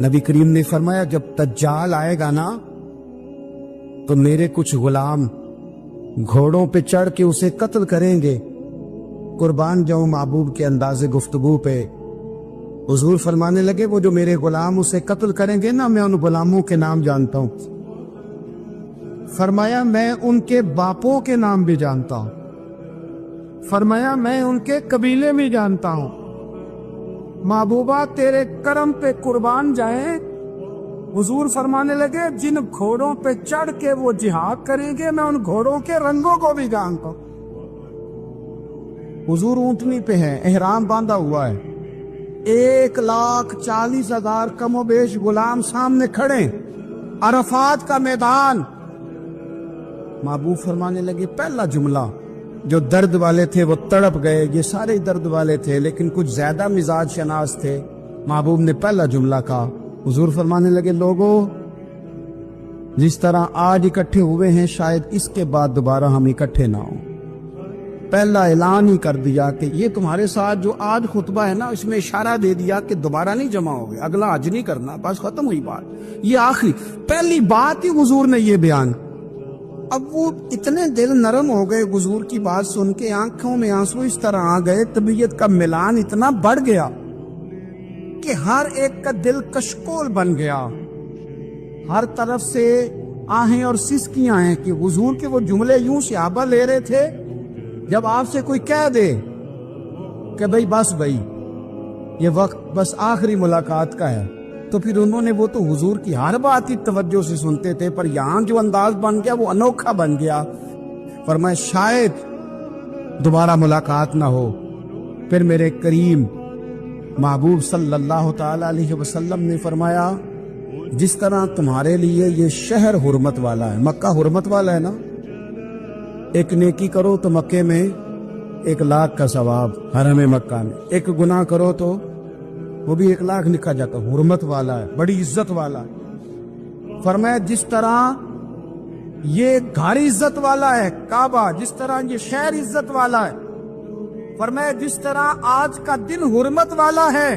نبی کریم نے فرمایا جب دجال آئے گا نا تو میرے کچھ غلام گھوڑوں پہ چڑھ کے اسے قتل کریں گے۔ قربان جاؤں محبوب کے انداز گفتگو پہ۔ حضور فرمانے لگے وہ جو میرے غلام اسے قتل کریں گے نا، میں ان غلاموں کے نام جانتا ہوں۔ فرمایا میں ان کے باپوں کے نام بھی جانتا ہوں، فرمایا میں ان کے قبیلے بھی جانتا ہوں۔ محبوبہ تیرے کرم پہ قربان جائیں۔ حضور فرمانے لگے جن گھوڑوں پہ چڑھ کے وہ جہاد کریں گے میں ان گھوڑوں کے رنگوں کو بھی جانتا ہوں۔ حضور اونٹنی پہ ہے، احرام باندھا ہوا ہے، 1,40,000 کم و بیش غلام سامنے کھڑے، عرفات کا میدان۔ محبوب فرمانے لگے پہلا جملہ، جو درد والے تھے وہ تڑپ گئے، یہ سارے درد والے تھے لیکن کچھ زیادہ مزاج شناس تھے۔ محبوب نے پہلا جملہ کہا، حضور فرمانے لگے لوگوں جس طرح آج اکٹھے ہوئے ہیں شاید اس کے بعد دوبارہ ہم اکٹھے نہ ہوں۔ پہلا اعلان ہی کر دیا کہ یہ تمہارے ساتھ جو آج خطبہ ہے نا اس میں اشارہ دے دیا کہ دوبارہ نہیں جمع ہوگے، اگلا حج نہیں کرنا، بس ختم ہوئی بات۔ یہ آخری پہلی بات ہی حضور نے یہ بیان۔ اب وہ اتنے دل نرم ہو گئے حضور کی بات سن کے، آنکھوں میں آنسو اس طرح آ گئے، طبیعت کا ملان اتنا بڑھ گیا کہ ہر ایک کا دل کشکول بن گیا، ہر طرف سے آہیں اور سسکیاں ہیں کہ حضور کے وہ جملے یوں صحابہ لے رہے تھے جب آپ سے کوئی کہہ دے کہ بھئی بس بھئی یہ وقت بس آخری ملاقات کا ہے، تو پھر انہوں نے وہ تو حضور کی ہر بات ہی توجہ سے سنتے تھے، پر یہاں جو انداز بن گیا وہ انوکھا بن گیا۔ فرمایا شاید دوبارہ ملاقات نہ ہو۔ پھر میرے کریم محبوب صلی اللہ تعالی علیہ وسلم نے فرمایا جس طرح تمہارے لیے یہ شہر حرمت والا ہے، مکہ حرمت والا ہے نا، ایک نیکی کرو تو مکے میں 1,00,000 کا ثواب، حرم مکہ میں ایک گناہ کرو تو وہ بھی 1,00,000 لکھا جاتا، حرمت والا ہے، بڑی عزت والا ہے۔ فرمایا جس طرح یہ گھر عزت والا ہے کعبہ، جس طرح یہ شہر عزت والا ہے، فرمایا جس طرح آج کا دن حرمت والا ہے۔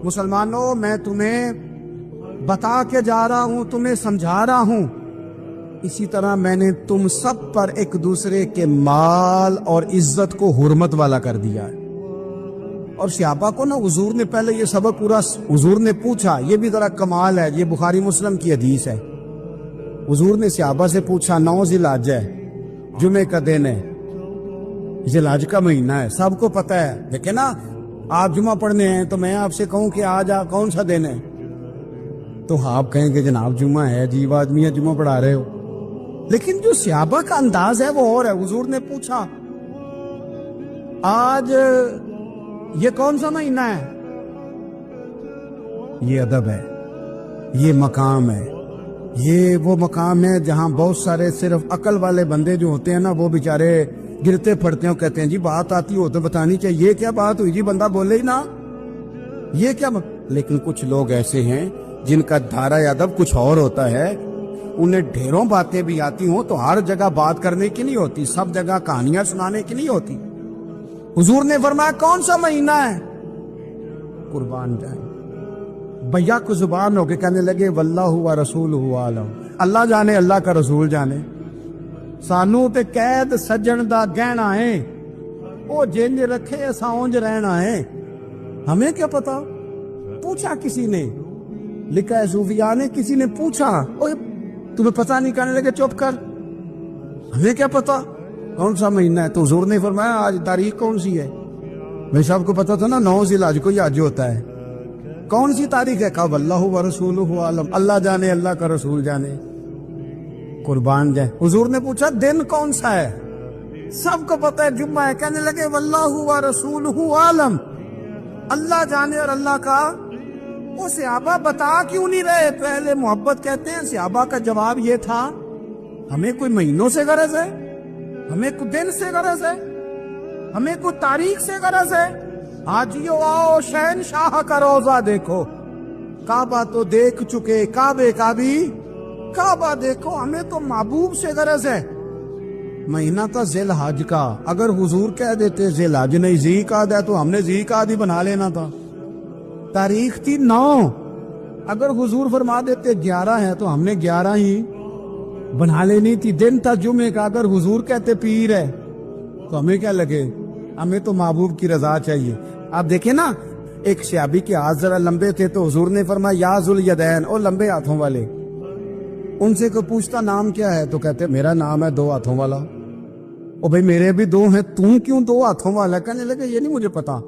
مسلمانوں میں تمہیں بتا کے جا رہا ہوں، تمہیں سمجھا رہا ہوں، اسی طرح میں نے تم سب پر ایک دوسرے کے مال اور عزت کو حرمت والا کر دیا ہے۔ اور صحابہ کو نا حضور نے پہلے یہ سبق پورا حضور نے پوچھا، یہ بھی ذرا کمال ہے، یہ بخاری مسلم کی حدیث ہے۔ حضور نے صحابہ سے پوچھا 9 ذی الحج ہے، جمعے کا دن ہے، ذی الحج کا مہینہ ہے، سب کو پتہ ہے، دیکھیں نا آپ جمعہ پڑھنے ہیں تو میں آپ سے کہوں کہ آج کون سا دن ہے تو آپ کہیں کہ جناب جمعہ ہے، عجیب آدمی ہے جمعہ پڑھا رہے ہو، لیکن جو صحابہ کا انداز ہے وہ اور ہے۔ حضور نے پوچھا آج یہ کون سا مہینہ ہے؟ یہ ادب ہے، یہ مقام ہے، یہ وہ مقام ہے جہاں بہت سارے صرف عقل والے بندے جو ہوتے ہیں نا وہ بیچارے گرتے پھڑتے ہیں، کہتے ہیں جی بات آتی ہو تو بتانی چاہیے، یہ کیا بات ہوئی جی، بندہ بولے ہی نا، یہ کیا لیکن کچھ لوگ ایسے ہیں جن کا دھارا ادب کچھ اور ہوتا ہے، انہیں ڈھیروں باتیں بھی آتی ہوں تو ہر جگہ بات کرنے کی نہیں ہوتی، سب جگہ کہانیاں سنانے کی نہیں ہوتی۔ حضور نے فرمایا کون سا مہینہ ہے؟ قربان جائیں بھیا کو زبان ہو کے کہنے لگے واللہ و رسولہ عالم، اللہ جانے اللہ کا رسول جانے، سانو تے قید سجن دا گہنا ہے، او جنج رکھے اساں اونج رہنا ہے، ہمیں کیا پتا؟ پوچھا کسی نے، لکھا ہے صوفیاء نے، کسی نے پوچھا اوہ تمہیں پتا نہیں، کہنے لگے چپ کر، ہمیں کیا پتا کون سا مہینہ ہے؟ تو حضور نے فرمایا آج تاریخ کون سی ہے؟ میں سب کو پتا تھا نا 9 ذی الحج کو یہ حج ہوتا ہے، کون سی تاریخ ہے؟ کہا واللہ و رسولہ عالم، اللہ جانے اللہ کا رسول جانے۔ قربان جائے حضور نے پوچھا دن کون سا ہے؟ سب کو پتا ہے جمعہ ہے، کہنے لگے واللہ و رسولہ عالم، اللہ جانے اور اللہ کا۔ وہ صحابہ بتا کیوں نہیں رہے؟ پہلے محبت کہتے ہیں، صحابہ کا جواب یہ تھا ہمیں کوئی مہینوں سے غرض ہے، ہمیں کوئی دن سے غرض ہے، ہمیں کوئی تاریخ سے غرض ہے؟ حاجیو آؤ شہنشاہ کا روزہ دیکھو، کعبہ تو دیکھ چکے، کعبے کا بھی کعبہ دیکھو، ہمیں تو محبوب سے غرض ہے۔ مہینہ تھا ذی الحج کا، اگر حضور کہہ دیتے ذی الحج نہیں ذی قعدہ ہے تو ہم نے ذی قعدہ ہی بنا لینا تھا۔ تاریخ تھی 9، اگر حضور فرما دیتے 11 ہیں تو ہم نے 11 ہی بنا لینی تھی. دن تھا جمعے کا, اگر حضور کہتے پیر ہے تو ہمیں کیا لگے, ہمیں تو محبوب کی رضا چاہیے. آپ دیکھیں نا, ایک صحابی کے ہاتھ ذرا لمبے تھے تو حضور نے فرمایا یا ذوالیدین, اور لمبے ہاتھوں والے. ان سے کوئی پوچھتا نام کیا ہے تو کہتے میرا نام ہے 2 ہاتھوں والا. او بھائی میرے بھی 2 ہیں, تم کیوں 2 ہاتھوں والا؟ کہنے لگے یہ نہیں مجھے پتا,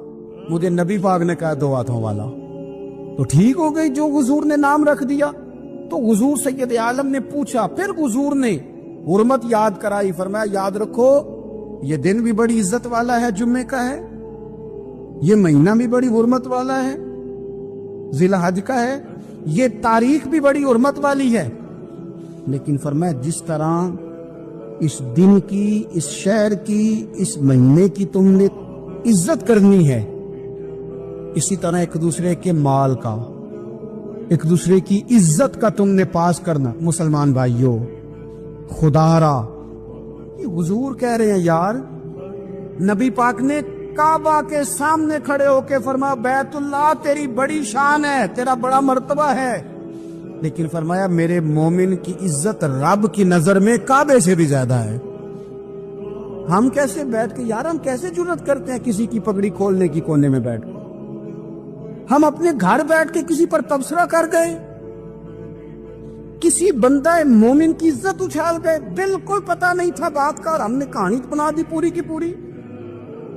مجھے نبی پاک نے کہا 2 ہاتھوں والا. تو ٹھیک ہو گئی جو حضور نے نام رکھ دیا. تو حضور سید عالم نے پوچھا, پھر حضور نے حرمت یاد کرائی. فرمایا یاد رکھو یہ دن بھی بڑی عزت والا ہے, جمعے کا ہے. یہ مہینہ بھی بڑی حرمت والا ہے, ذی الحج کا ہے. یہ تاریخ بھی بڑی حرمت والی ہے. لیکن فرمایا جس طرح اس دن کی, اس شہر کی, اس مہینے کی تم نے عزت کرنی ہے, اسی طرح ایک دوسرے کے مال کا, ایک دوسرے کی عزت کا تم نے پاس کرنا. مسلمان بھائیوں, خدا را یہ حضور کہہ رہے ہیں یار, نبی پاک نے کعبہ کے سامنے کھڑے ہو کے فرمایا بیت اللہ تیری بڑی شان ہے, تیرا بڑا مرتبہ ہے, لیکن فرمایا میرے مومن کی عزت رب کی نظر میں کعبے سے بھی زیادہ ہے. ہم کیسے بیٹھ کے یار, ہم کیسے جرات کرتے ہیں کسی کی پگڑی کھولنے کی کونے میں بیٹھ کے؟ ہم اپنے گھر بیٹھ کے کسی پر تبصرہ کر گئے, کسی بندہ مومن کی عزت اچھال گئے, بالکل پتہ نہیں تھا بات کا, اور ہم نے کہانی بنا دی پوری کی پوری,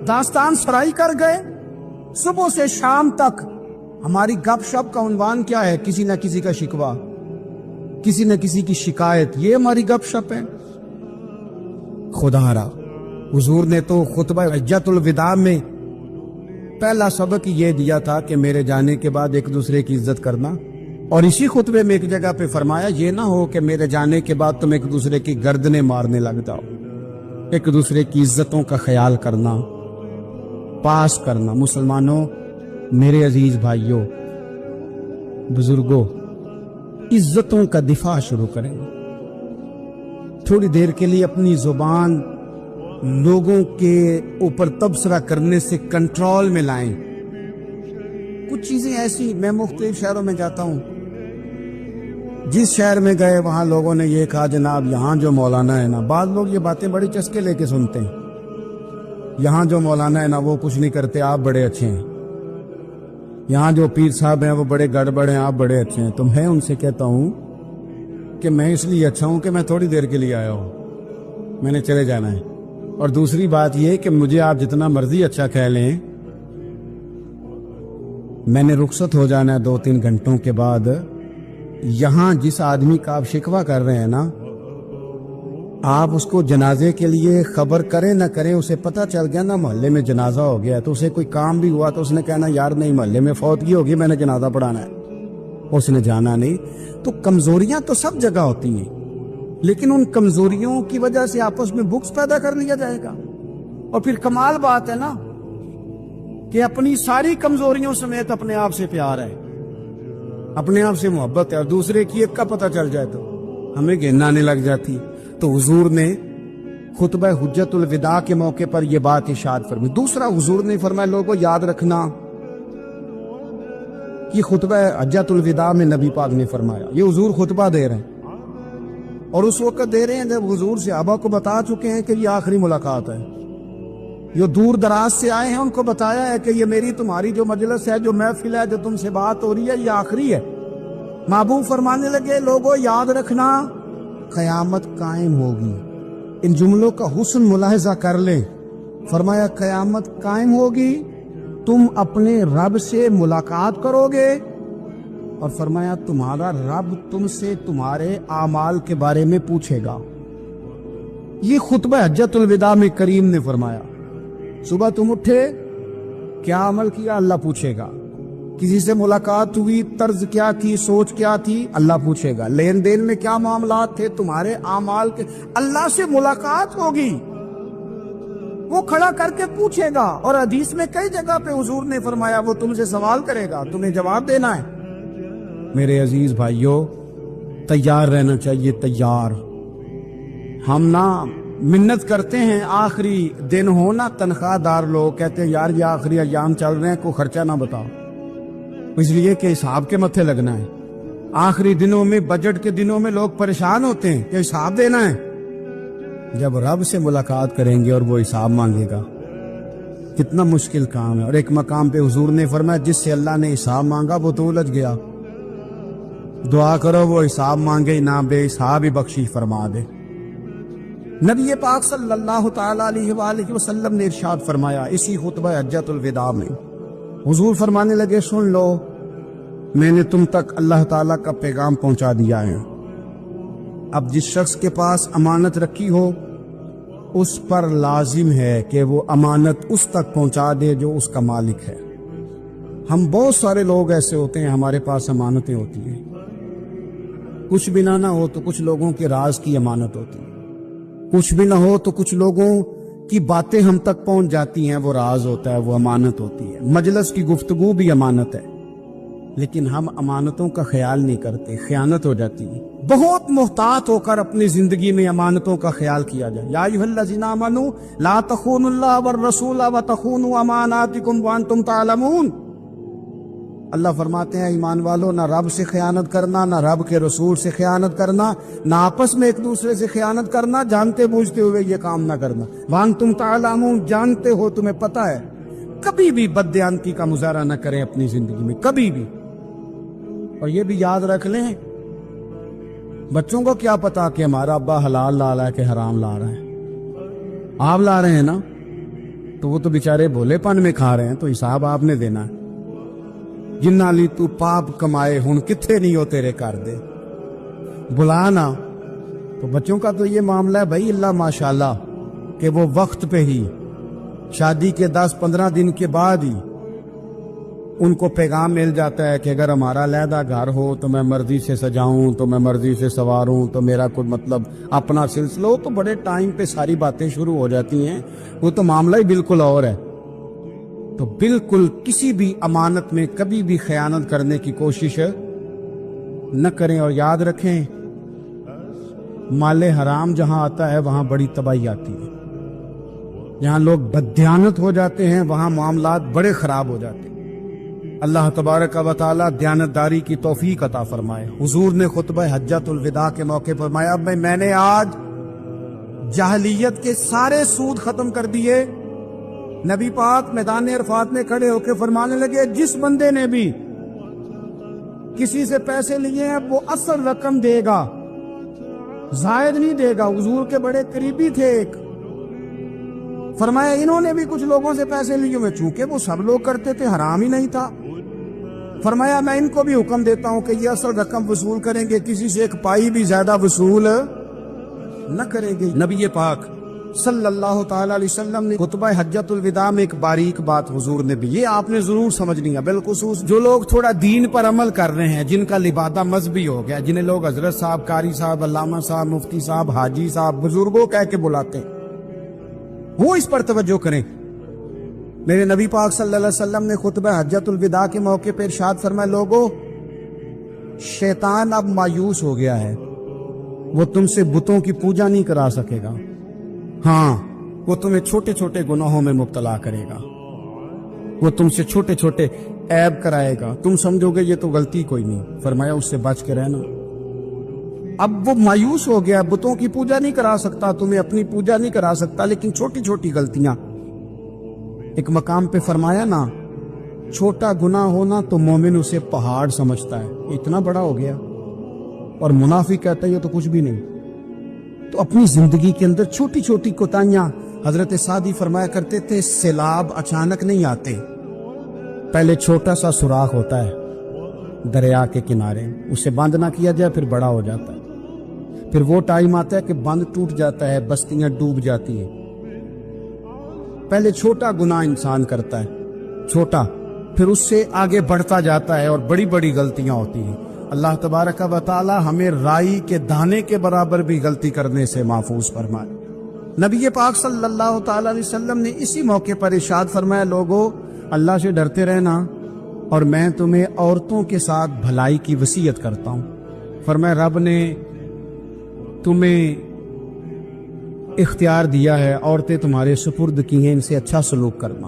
داستان سرائی کر گئے. صبح سے شام تک ہماری گپ شپ کا عنوان کیا ہے؟ کسی نہ کسی کا شکوہ, کسی نہ کسی کی شکایت, یہ ہماری گپ شپ ہے. خدا را حضور نے تو خطبہ حجۃ الوداع میں پہلا سبق یہ دیا تھا کہ میرے جانے کے بعد ایک دوسرے کی عزت کرنا, اور اسی خطبے میں ایک جگہ پہ فرمایا یہ نہ ہو کہ میرے جانے کے بعد تم ایک دوسرے کی گردنیں مارنے لگ جاؤ. ایک دوسرے کی عزتوں کا خیال کرنا, پاس کرنا. مسلمانوں, میرے عزیز بھائیوں, بزرگوں, عزتوں کا دفاع شروع کریں. تھوڑی دیر کے لیے اپنی زبان لوگوں کے اوپر تبصرہ کرنے سے کنٹرول میں لائیں. کچھ چیزیں ایسی, میں مختلف شہروں میں جاتا ہوں, جس شہر میں گئے وہاں لوگوں نے یہ کہا جناب یہاں جو مولانا ہے نا, بعض لوگ یہ باتیں بڑی چسکے لے کے سنتے ہیں, یہاں جو مولانا ہے نا وہ کچھ نہیں کرتے, آپ بڑے اچھے ہیں. یہاں جو پیر صاحب ہیں وہ بڑے گڑبڑ ہیں, آپ بڑے اچھے ہیں. تو میں ان سے کہتا ہوں کہ میں اس لیے اچھا ہوں کہ میں تھوڑی دیر کے لیے آیا ہوں, میں نے چلے جانا ہے. اور دوسری بات یہ کہ مجھے آپ جتنا مرضی اچھا کہہ لیں, میں نے رخصت ہو جانا ہے 2-3 گھنٹوں کے بعد. یہاں جس آدمی کا آپ شکوہ کر رہے ہیں نا, آپ اس کو جنازے کے لیے خبر کریں نہ کریں, اسے پتہ چل گیا نا محلے میں جنازہ ہو گیا, تو اسے کوئی کام بھی ہوا تو اس نے کہنا یار نہیں محلے میں فوتگی ہوگی, میں نے جنازہ پڑھانا ہے, اس نے جانا نہیں. تو کمزوریاں تو سب جگہ ہوتی ہیں, لیکن ان کمزوریوں کی وجہ سے آپس میں بغض پیدا کر لیا جائے گا. اور پھر کمال بات ہے نا کہ اپنی ساری کمزوریوں سمیت اپنے آپ سے پیار ہے, اپنے آپ سے محبت ہے, اور دوسرے کی ایک کا پتہ چل جائے تو ہمیں گھن آنے لگ جاتی. تو حضور نے خطبہ حجۃ الوداع کے موقع پر یہ بات ارشاد فرمائی. دوسرا حضور نے فرمایا لوگوں یاد رکھنا, یہ خطبہ حجۃ الوداع میں نبی پاک نے فرمایا, یہ حضور خطبہ دے رہے ہیں, اور اس وقت دے رہے ہیں جب حضور صحابہ کو بتا چکے ہیں کہ یہ آخری ملاقات ہے. جو دور دراز سے آئے ہیں ان کو بتایا ہے کہ یہ میری تمہاری جو مجلس ہے, جو محفل ہے, جو تم سے بات ہو رہی ہے, یہ آخری ہے. محبوب فرمانے لگے لوگوں یاد رکھنا قیامت قائم ہوگی. ان جملوں کا حسن ملاحظہ کر لیں. فرمایا قیامت قائم ہوگی, تم اپنے رب سے ملاقات کرو گے, اور فرمایا تمہارا رب تم سے تمہارے اعمال کے بارے میں پوچھے گا. یہ خطبہ حجۃ الوداع میں کریم نے فرمایا. صبح تم اٹھے, کیا عمل کیا, اللہ پوچھے گا. کسی سے ملاقات ہوئی, طرز کیا تھی, سوچ کیا تھی, اللہ پوچھے گا. لین دین میں کیا معاملات تھے, تمہارے اعمال کے, اللہ سے ملاقات ہوگی, وہ کھڑا کر کے پوچھے گا. اور حدیث میں کئی جگہ پہ حضور نے فرمایا وہ تم سے سوال کرے گا, تمہیں جواب دینا ہے. میرے عزیز بھائیوں, تیار رہنا چاہیے, تیار. ہم نہ منت کرتے ہیں آخری دن ہونا, تنخواہ دار لوگ کہتے ہیں یار یہ آخری ایام چل رہے ہیں, کوئی خرچہ نہ بتاؤ, اس لیے کہ حساب کے متھے لگنا ہے. آخری دنوں میں، بجٹ کے دنوں میں لوگ پریشان ہوتے ہیں کہ حساب دینا ہے. جب رب سے ملاقات کریں گے اور وہ حساب مانگے گا، کتنا مشکل کام ہے. اور ایک مقام پہ حضور نے فرمایا جس سے اللہ نے حساب مانگا وہ تو الجھ گیا. دعا کرو وہ حساب مانگے نہ، بے حساب ہی بخشش فرما دے. نبی پاک صلی اللہ تعالی علیہ وآلہ وسلم نے ارشاد فرمایا اسی خطبہ حجۃ الوداع میں، حضور فرمانے لگے سن لو، میں نے تم تک اللہ تعالیٰ کا پیغام پہنچا دیا ہے. اب جس شخص کے پاس امانت رکھی ہو اس پر لازم ہے کہ وہ امانت اس تک پہنچا دے جو اس کا مالک ہے. ہم بہت سارے لوگ ایسے ہوتے ہیں، ہمارے پاس امانتیں ہوتی ہیں، کچھ بھی نہ ہو تو کچھ لوگوں کے راز کی امانت ہوتی ہے، کچھ بھی نہ ہو تو کچھ لوگوں کی باتیں ہم تک پہنچ جاتی ہیں، وہ راز ہوتا ہے، وہ امانت ہوتی ہے. مجلس کی گفتگو بھی امانت ہے، لیکن ہم امانتوں کا خیال نہیں کرتے، خیانت ہو جاتی ہے. بہت محتاط ہو کر اپنی زندگی میں امانتوں کا خیال کیا جائے. یا ایھا الذین آمنوا لا تخونوا اللہ والرسول وتخونوا اماناتکم وانتم تعلمون. اللہ فرماتے ہیں ایمان والو، نہ رب سے خیانت کرنا، نہ رب کے رسول سے خیانت کرنا، نہ آپس میں ایک دوسرے سے خیانت کرنا، جانتے بوجھتے ہوئے یہ کام نہ کرنا. وانتم تعلمون، جانتے ہو، تمہیں پتہ ہے. کبھی بھی بددیانتی کا مظاہرہ نہ کریں اپنی زندگی میں، کبھی بھی. اور یہ بھی یاد رکھ لیں، بچوں کو کیا پتا کہ ہمارا ابا حلال لا رہا ہے کہ حرام لا رہا ہے. آپ لا رہے ہیں نا، تو وہ تو بیچارے بھولے پن میں کھا رہے ہیں، تو حساب آپ نے دینا ہے. جنہ لی تو پاپ کمائے ہن کتھے نہیں ہو تیرے کر دے، بلانا. تو بچوں کا تو یہ معاملہ ہے بھائی، اللہ ماشاءاللہ کہ وہ وقت پہ ہی، شادی کے 10-15 دن کے بعد ہی ان کو پیغام مل جاتا ہے کہ اگر ہمارا علیحدہ گھر ہو تو میں مرضی سے سجاؤں، تو میں مرضی سے سواروں، تو میرا کوئی مطلب اپنا سلسلہ ہو. تو بڑے ٹائم پہ ساری باتیں شروع ہو جاتی ہیں، وہ تو معاملہ ہی بالکل اور ہے. تو بالکل کسی بھی امانت میں کبھی بھی خیانت کرنے کی کوشش نہ کریں. اور یاد رکھیں، مال حرام جہاں آتا ہے وہاں بڑی تباہی آتی ہے. جہاں لوگ بددیانت ہو جاتے ہیں وہاں معاملات بڑے خراب ہو جاتے ہیں. اللہ تبارک و تعالی دیانتداری کی توفیق عطا فرمائے. حضور نے خطبہ حجۃ الوداع کے موقع پر فرمایا میں نے آج جاہلیت کے سارے سود ختم کر دیے. نبی پاک میدان عرفات میں کھڑے ہو کے فرمانے لگے جس بندے نے بھی کسی سے پیسے لیے ہیں وہ اصل رقم دے گا، زائد نہیں دے گا. حضور کے بڑے قریبی تھے ایک، فرمایا انہوں نے بھی کچھ لوگوں سے پیسے لیے ہوئے، چونکہ وہ سب لوگ کرتے تھے، حرام ہی نہیں تھا. فرمایا میں ان کو بھی حکم دیتا ہوں کہ یہ اصل رقم وصول کریں گے، کسی سے ایک پائی بھی زیادہ وصول نہ کریں گے. نبی پاک صلی اللہ تعالی علیہ وسلم نے خطبہ حجۃ الوداع میں ایک باریک بات حضور نے بھی، یہ آپ نے ضرور سمجھنی ہے، بالخصوص جو لوگ تھوڑا دین پر عمل کر رہے ہیں، جن کا لبادہ مذہبی ہو گیا، جنہیں لوگ حضرت صاحب، قاری صاحب، علامہ صاحب، مفتی صاحب، حاجی صاحب، بزرگوں کہہ کے بلاتے ہیں، وہ اس پر توجہ کریں. میرے نبی پاک صلی اللہ علیہ وسلم نے خطبہ حجۃ الوداع کے موقع پر ارشاد فرمایا لوگوں، شیطان اب مایوس ہو گیا ہے، وہ تم سے بتوں کی پوجا نہیں کرا سکے گا. ہاں، وہ تمہیں چھوٹے چھوٹے گناہوں میں مبتلا کرے گا، وہ تم سے چھوٹے چھوٹے عیب کرائے گا، تم سمجھو گے یہ تو غلطی کوئی نہیں. فرمایا اس سے بچ کے رہنا. اب وہ مایوس ہو گیا، بتوں کی پوجا نہیں کرا سکتا، تمہیں اپنی پوجا نہیں کرا سکتا، لیکن چھوٹی چھوٹی غلطیاں. ایک مقام پہ فرمایا نا، چھوٹا گناہ ہونا تو مومن اسے پہاڑ سمجھتا ہے، اتنا بڑا ہو گیا، اور منافق کہتا ہے یہ تو کچھ بھی نہیں. تو اپنی زندگی کے اندر چھوٹی چھوٹی کوتاہیاں، حضرت سعدی فرمایا کرتے تھے سیلاب اچانک نہیں آتے، پہلے چھوٹا سا سوراخ ہوتا ہے دریا کے کنارے، اسے بند نہ کیا جائے پھر بڑا ہو جاتا ہے، پھر وہ ٹائم آتا ہے کہ بند ٹوٹ جاتا ہے، بستیاں ڈوب جاتی ہیں. پہلے چھوٹا گناہ انسان کرتا ہے، چھوٹا، پھر اس سے آگے بڑھتا جاتا ہے اور بڑی بڑی غلطیاں ہوتی ہیں. اللہ تبارک و تعالی ہمیں رائی کے دانے کے برابر بھی غلطی کرنے سے محفوظ فرمائے. نبی پاک صلی اللہ تعالی علیہ وسلم نے اسی موقع پر ارشاد فرمایا لوگو، اللہ سے ڈرتے رہنا، اور میں تمہیں عورتوں کے ساتھ بھلائی کی وصیت کرتا ہوں. فرمایا رب نے تمہیں اختیار دیا ہے، عورتیں تمہارے سپرد کی ہیں، ان سے اچھا سلوک کرنا.